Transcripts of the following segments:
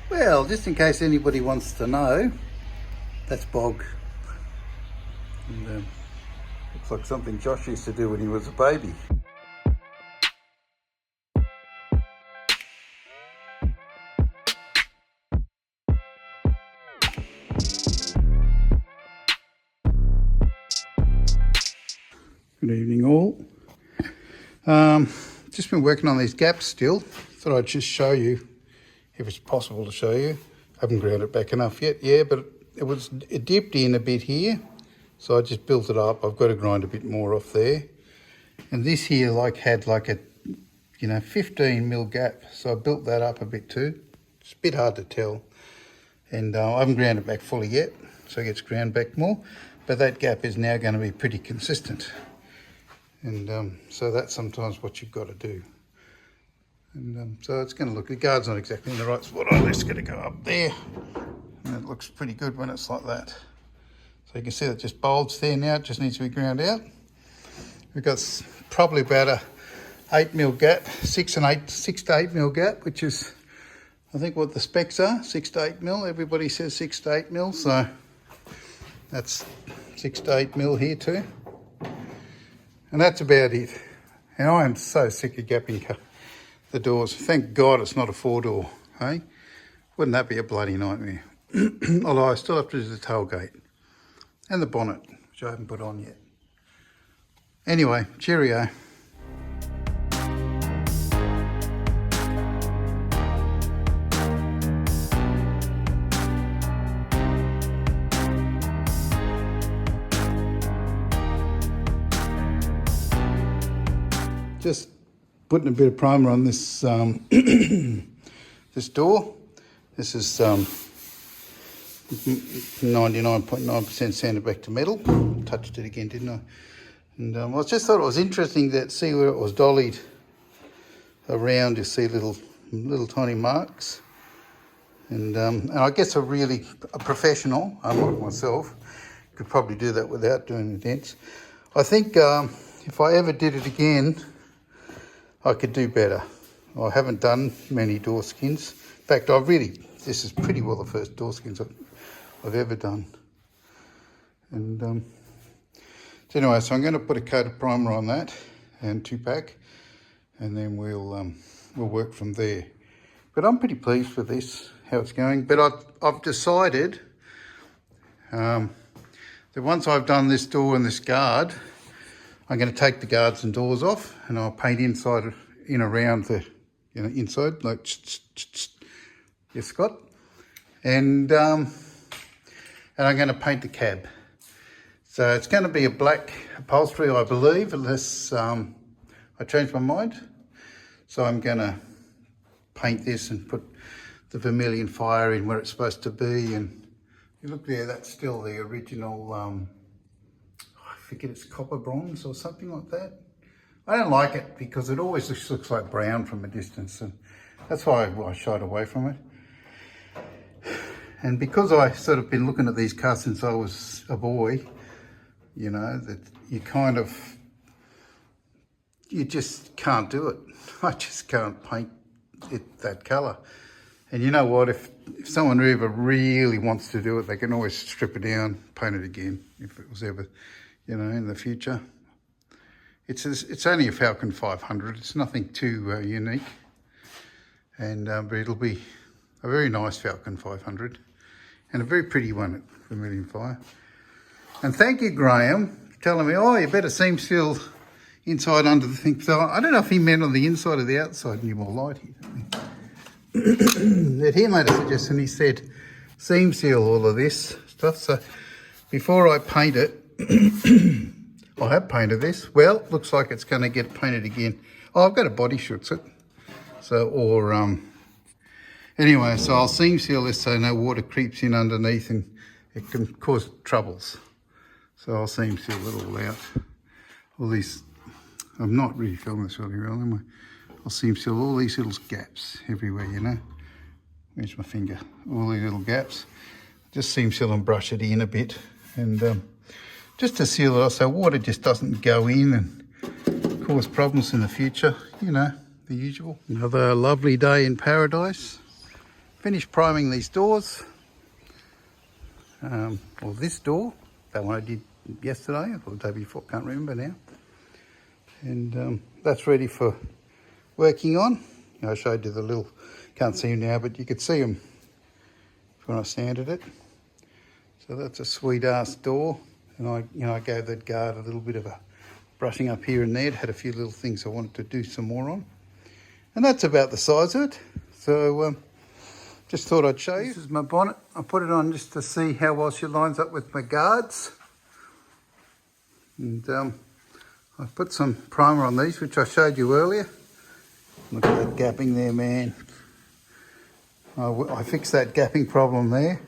Well, just in case anybody wants to know, that's bog. And, looks like something Josh used to do when he was a baby. Good evening all. Just been working on these gaps still. Thought I'd just show you, if it's possible to show you. Haven't ground it back enough yet, yeah, but it dipped in a bit here, so I just built it up. I've got to grind a bit more off there. And this here had a 15 mil gap, so I built that up a bit too. It's a bit hard to tell, and I haven't ground it back fully yet, so it gets ground back more, but that gap is now going to be pretty consistent. And so that's sometimes what you've got to do. And so it's going to look, the guard's not exactly in the right spot. I'm just going to go up there. And it looks pretty good when it's like that. So you can see it just bulged there now. It just needs to be ground out. We've got probably about a 8 mil gap, 6 to 8 mil gap, which is, I think, what the specs are, 6 to 8 mil. Everybody says 6 to 8 mil, so that's 6 to 8 mil here too. And that's about it. And I am so sick of gapping the doors. Thank God it's not a 4-door, hey? Wouldn't that be a bloody nightmare? Although I still have to do the tailgate and the bonnet, which I haven't put on yet. Anyway, cheerio. Just putting a bit of primer on this this door. This is 99.9% sanded back to metal. Touched it again, didn't I? And I just thought it was interesting that see where it was dollied around. You see little tiny marks. And I guess a professional, unlike myself, could probably do that without doing the dents. I think if I ever did it again, I could do better. I haven't done many door skins. In fact, this is pretty well the first door skins I've ever done. And so anyway, so I'm going to put a coat of primer on that and 2-pack, and then we'll work from there. But I'm pretty pleased with this, how it's going. But I've decided that once I've done this door and this guard, I'm going to take the guards and doors off, and I'll paint inside in around the inside, like yes, Scott. And I'm going to paint the cab. So it's going to be a black upholstery, I believe, unless I change my mind. So I'm going to paint this and put the vermilion fire in where it's supposed to be. And you look there, that's still the original. I forget, it's copper bronze or something like that. I don't like it because it always looks like brown from a distance, and that's why I shied away from it. And because I sort of been looking at these cars since I was a boy, you know, that you just can't do it. I just can't paint it that colour. And you know what, if someone ever really wants to do it, they can always strip it down, paint it again, if it was ever, in the future. It's only a Falcon 500. It's nothing too unique, and but it'll be a very nice Falcon 500 and a very pretty one at Vermilion Fire. And thank you, Graham, for telling me, oh, you better seam seal inside under the thing. So I don't know if he meant on the inside or the outside, and you're more light here. That he made a suggestion. He said seam seal all of this stuff. So before I paint it. I have painted this. Well, looks like it's going to get painted again. Oh, I've got a body shoots it. So, anyway, so I'll seam seal this so no water creeps in underneath and it can cause troubles. So I'll seam seal it all out. All these, I'm not really filming this really well, am I? I'll seam seal all these little gaps everywhere, Where's my finger? All these little gaps. Just seam seal and brush it in a bit. And just to seal it off so water just doesn't go in and cause problems in the future, the usual. Another lovely day in paradise. finished priming these doors. Well, this door, that one I did yesterday or the day before, can't remember now. And that's ready for working on. I showed you the little, can't see them now, but you could see them when I sanded it. So that's a sweet ass door. And I gave that guard a little bit of a brushing up here and there. It had a few little things I wanted to do some more on. And that's about the size of it. So just thought I'd show you. This is my bonnet. I put it on just to see how well she lines up with my guards. And I've put some primer on these, which I showed you earlier. Look at that gapping there, man. I fixed that gapping problem there,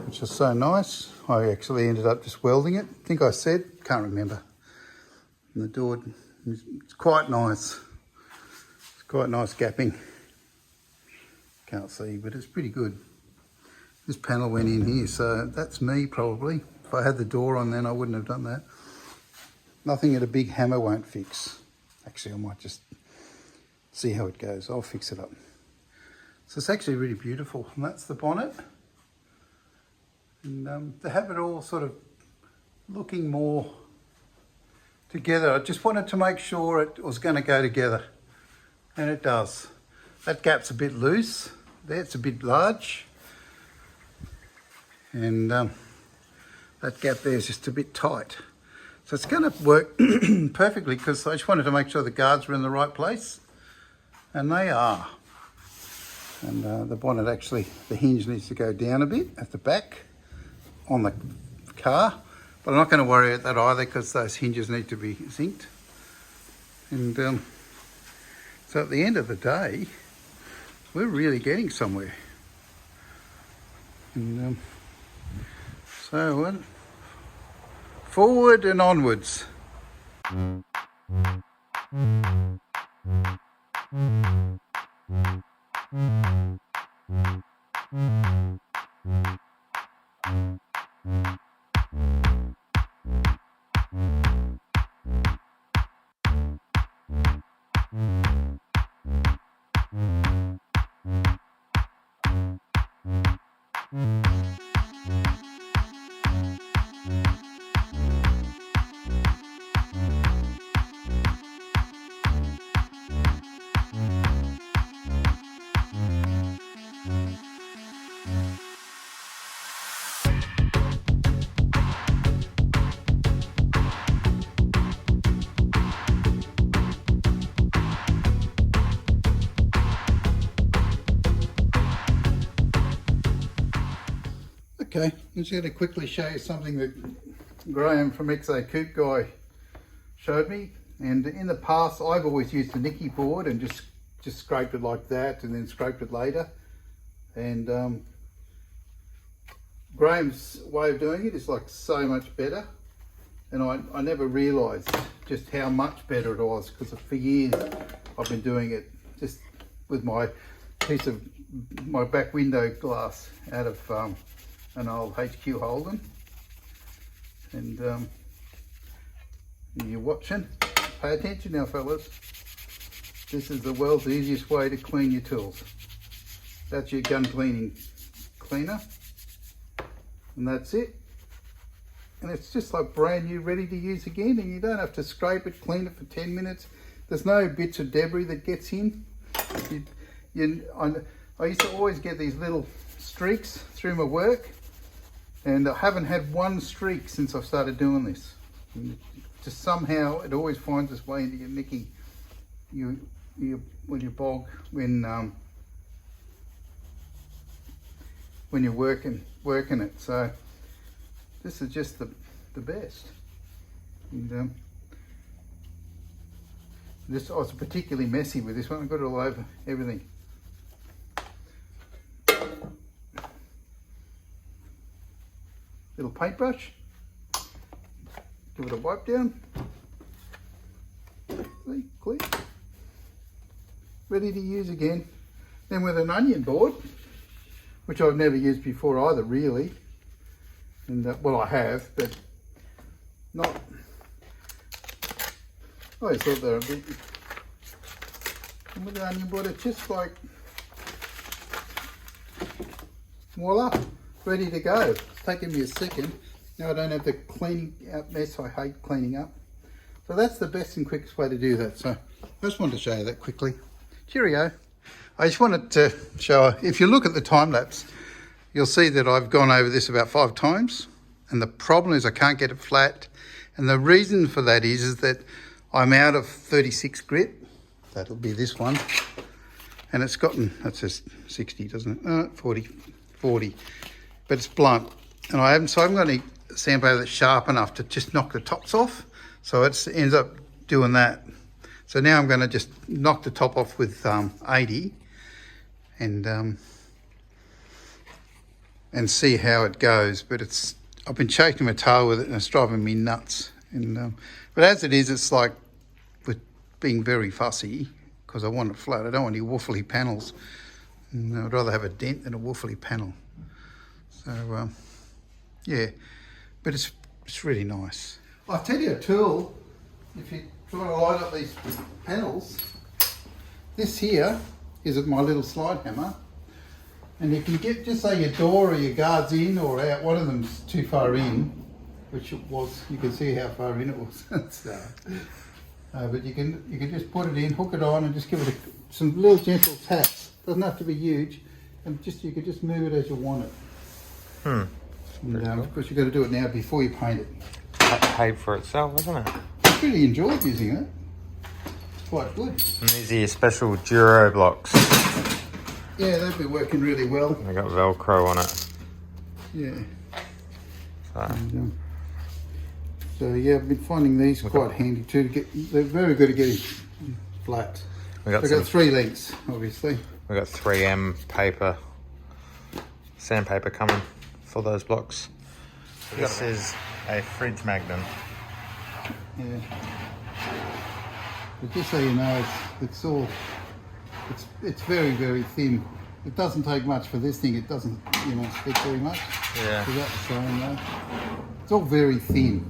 which was so nice. I actually ended up just welding it. I think I said, can't remember. And the door, it's quite nice. It's quite nice gapping. Can't see, but it's pretty good. This panel went in here, so that's me probably. If I had the door on then I wouldn't have done that. Nothing that a big hammer won't fix. Actually, I might just see how it goes. I'll fix it up. So it's actually really beautiful. And that's the bonnet. And to have it all sort of looking more together, I just wanted to make sure it was going to go together. And it does. That gap's a bit loose. There, it's a bit large. And that gap there is just a bit tight. So it's going to work perfectly because I just wanted to make sure the guards were in the right place. And they are. And the bonnet actually, the hinge needs to go down a bit at the back on the car. But I'm not going to worry about that either because those hinges need to be zinced. And so at the end of the day, we're really getting somewhere. And so forward and onwards. Okay, I'm just going to quickly show you something that Graham from XA Coop Guy showed me. And in the past, I've always used a Nicky board and just scraped it like that and then scraped it later. And Graham's way of doing it is like so much better. And I never realised just how much better it was because for years I've been doing it just with my piece of my back window glass out of an old HQ Holden. And you're watching, pay attention now fellas. This is the world's easiest way to clean your tools. That's your gun cleaning cleaner. And that's it. And it's just like brand new, ready to use again. And you don't have to scrape it, clean it for 10 minutes. There's no bits of debris that gets in. I used to always get these little streaks through my work. And I haven't had one streak since I've started doing this. And just somehow it always finds its way into your Nicky, when you bog, when you're working it. So this is just the best. And I was particularly messy with this one. I got it all over everything. Little paintbrush, give it a wipe down, see, clear, ready to use again. Then with an onion board, which I've never used before either really, and well I have, but not, I always thought they were a bit, and with the onion board it's just like, Voila, ready to go. It's taken me a second. Now I don't have the cleaning up mess. I hate cleaning up. So that's the best and quickest way to do that. So I just wanted to show you that quickly. Cheerio. I just wanted to show, if you look at the time lapse, you'll see that I've gone over this about 5 times. And the problem is I can't get it flat. And the reason for that is that I'm out of 36 grit. That'll be this one. And it's gotten, that says 60, doesn't it? 40. But it's blunt. And I haven't got any sandpaper that's sharp enough to just knock the tops off. So it ends up doing that. So now I'm going to just knock the top off with 80 and see how it goes. But I've been shaking my tail with it and it's driving me nuts. And but as it is, it's like with being very fussy because I want it flat. I don't want any woofly panels. And I'd rather have a dent than a woofly panel. So yeah, but it's really nice. I'll tell you a tool, if you try to line up these panels, this here is my little slide hammer, and you can get, just say your door or your guard's in or out, one of them's too far in, which it was, you can see how far in it was. But you can just put it in, hook it on and just give it some little gentle taps. Doesn't have to be huge, and you can just move it as you want it. And of course you've got to do it now before you paint it. Paid for itself, isn't it? I really enjoyed using it. It's quite good. And these are your special Duro blocks. Yeah, they've been working really well. They got Velcro on it. Yeah. So, So yeah, I've been finding these quite handy too. They're very good at getting flat. They've got 3 lengths, obviously. We've got 3M paper, sandpaper coming for those blocks. This is a fridge magnet. Yeah. But just so you know, it's very, very thin. It doesn't take much for this thing. It doesn't, stick very much. Yeah. Without the sewing though. It's all very thin.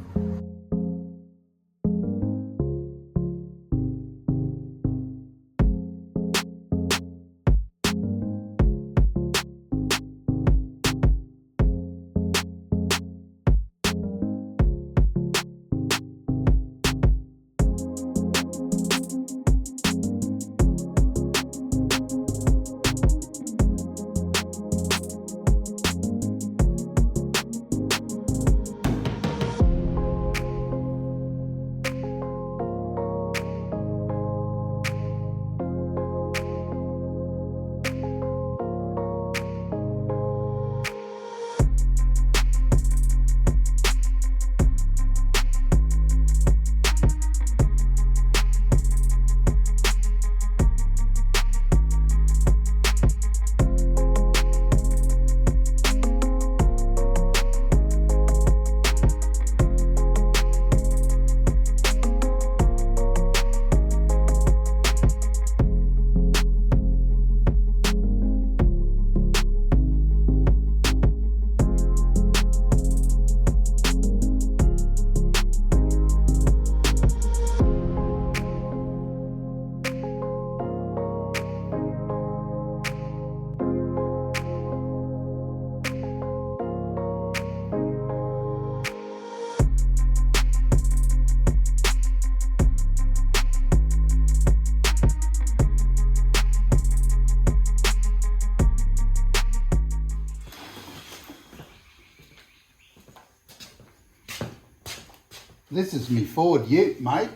This is me Ford Ute, mate.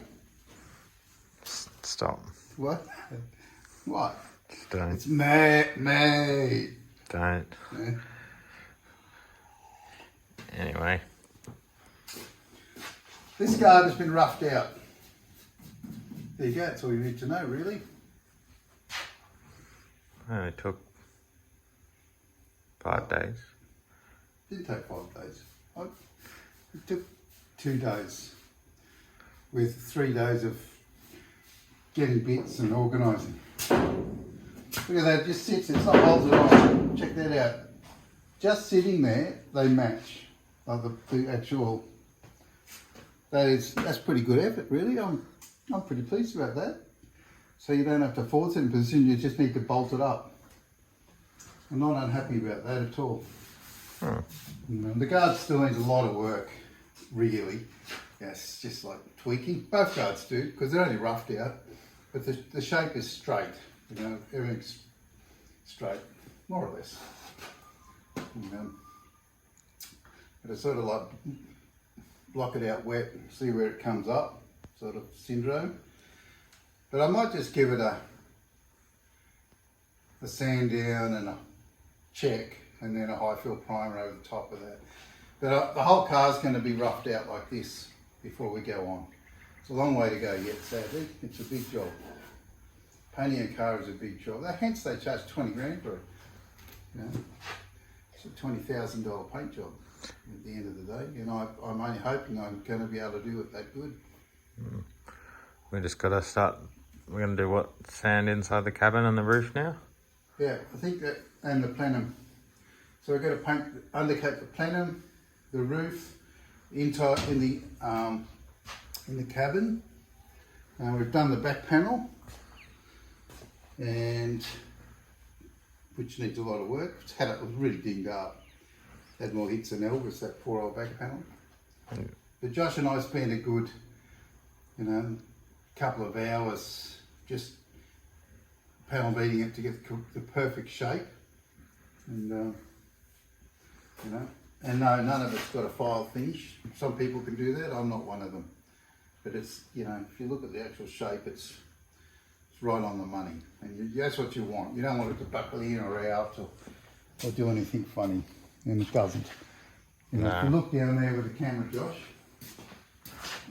Stop. What? What? Don't. It's mate. Don't. Yeah. Anyway. This guard has been roughed out. There you go, that's all you need to know, really. Only took 5 days. Didn't take 5 days. It took 2 days with 3 days of getting bits and organising. Look at that, it just sits, it's not bolted on. Check that out. Just sitting there, they match. Like the actual, that's pretty good effort, really. I'm pretty pleased about that. So you don't have to force it in position, you just need to bolt it up. I'm not unhappy about that at all. Hmm. The guard still needs a lot of work, really. Yes, just like tweaking. Both guards do, because they're only roughed out. But the shape is straight. You know, everything's straight, more or less. But it's sort of like block it out wet, see where it comes up, sort of syndrome. But I might just give it a sand down and a check, and then a high fill primer over the top of that. But the whole car's going to be roughed out like this before we go on. It's a long way to go yet, sadly. It's a big job. Painting a car is a big job. Hence they charge 20 grand for it. You know, it's a $20,000 paint job at the end of the day. And I'm only hoping I'm going to be able to do it that good. We just got to start. We're going to do what? Sand inside the cabin and the roof now? Yeah, I think that, and the plenum. So we've got to paint, undercoat the plenum, the roof, inside in the cabin. We've done the back panel, and which needs a lot of work. It was really dinged up. Had more hits than Elvis, that poor old back panel. But Josh and I spent a good, couple of hours just panel beating it to get the perfect shape. And and no, none of it's got a file finish. Some people can do that. I'm not one of them. But it's, if you look at the actual shape, it's right on the money. And that's what you want. You don't want it to buckle in or out or do anything funny. And it doesn't. If you look down there with the camera, Josh,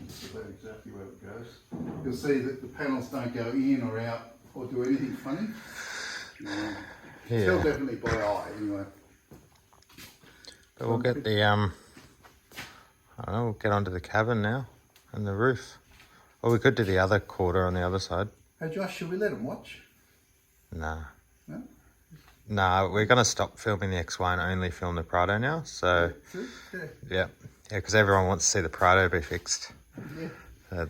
this is exactly where it goes. You'll see that the panels don't go in or out or do anything funny. Yeah. Tell definitely by eye, anyway. But we'll get the, I don't know, we'll get onto the cabin now and the roof. Or we could do the other quarter on the other side. Hey Josh, should we let them watch? Nah. No? Nah, we're going to stop filming the XY and only film the Prado now. So, yeah, because everyone wants to see the Prado be fixed. Yeah. So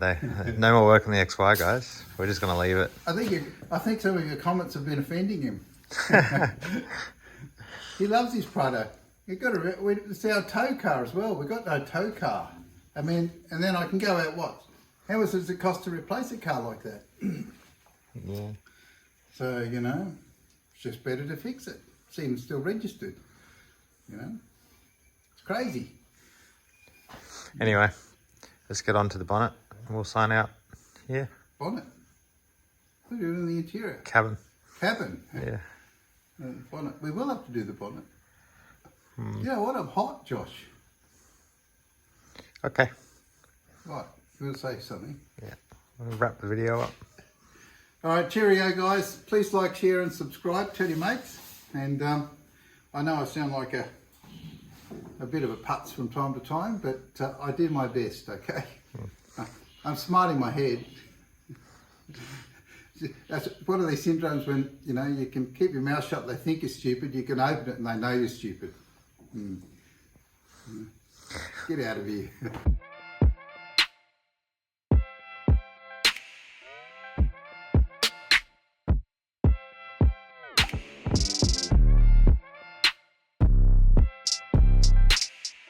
no more work on the XY, guys. We're just going to leave it. I think some of your comments have been offending him. He loves his Prado. It's our tow car as well. We've got no tow car. I mean, and then I can go out what? How much does it cost to replace a car like that? Yeah. So, it's just better to fix it. Seems still registered. It's crazy. Anyway, let's get on to the bonnet and we'll sign out here. Bonnet. What are you doing in the interior? Cabin. Cabin. Yeah. Bonnet. We will have to do the bonnet. You know what? I'm hot, Josh. Okay. Right. You want to say something? Yeah. We'll wrap the video up. All right, cheerio, guys. Please like, share, and subscribe. Tell your mates. And I know I sound like a bit of a putz from time to time, but I did my best. Okay. I'm smarting my head. That's one of these syndromes when you can keep your mouth shut. They think you're stupid. You can open it and they know you're stupid. Get out of here.